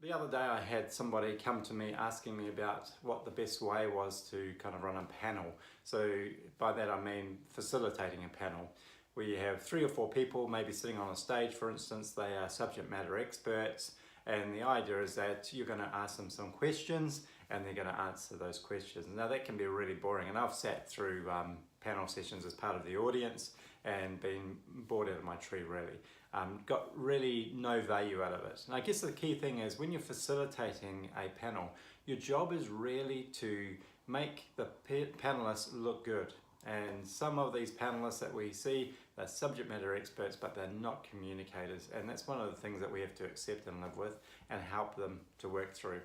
The other day I had somebody come to me asking me about what the best way was to kind of run a panel. So by that I mean facilitating a panel where you have 3 or 4 people maybe sitting on a stage, for instance. They are subject matter experts, and the idea is that you're going to ask them some questions and they're going to answer those questions. Now that can be really boring, and I've sat through panel sessions as part of the audience and been bored out of my tree really. Got really no value out of it. And I guess the key thing is when you're facilitating a panel, your job is really to make the panelists look good. And some of these panelists that we see, they're subject matter experts, but they're not communicators. And that's one of the things that we have to accept and live with and help them to work through.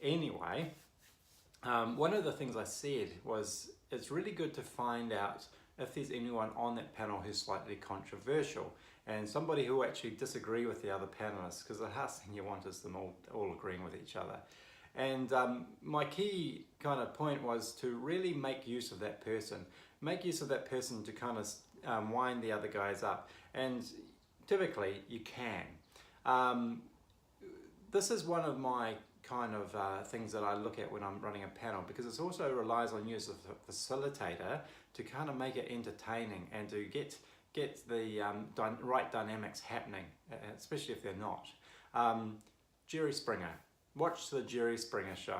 Anyway, one of the things I said was it's really good to find out if there's anyone on that panel who's slightly controversial and somebody who will actually disagree with the other panelists, because the last thing you want is them all agreeing with each other. And my key kind of point was to really make use of that person. Make use of that person to kind of wind the other guys up. And typically you can. This is one of my kind of things that I look at when I'm running a panel, because it also relies on you as a facilitator to kind of make it entertaining and to get the right dynamics happening, especially if they're not. Jerry Springer. Watch the Jerry Springer show.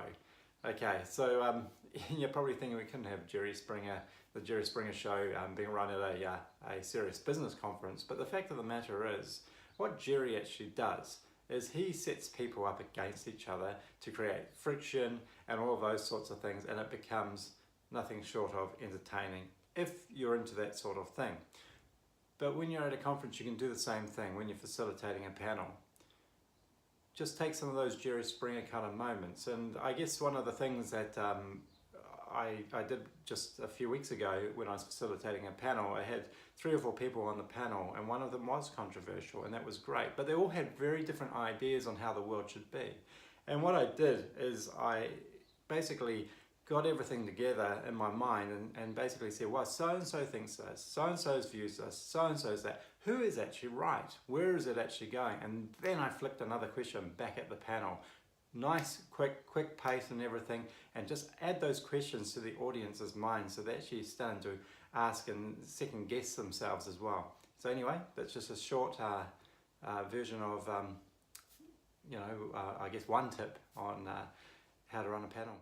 Okay, so you're probably thinking we couldn't have the Jerry Springer show being run at a serious business conference, but the fact of the matter is, what Jerry actually does is he sets people up against each other to create friction and all of those sorts of things, and it becomes nothing short of entertaining if you're into that sort of thing. But when you're at a conference, you can do the same thing when you're facilitating a panel. Just take some of those Jerry Springer kind of moments. And I guess one of the things that I did just a few weeks ago when I was facilitating a panel, I had 3 or 4 people on the panel, and one of them was controversial, and that was great. But they all had very different ideas on how the world should be. And what I did is I basically got everything together in my mind and basically said, well, so-and-so thinks this, so-and-so's views this, so-and-so's that. Who is actually right? Where is it actually going? And then I flicked another question back at the panel. Nice, quick pace and everything, and just add those questions to the audience's mind so they're actually starting to ask and second guess themselves as well. So anyway, that's just a short version of, I guess one tip on how to run a panel.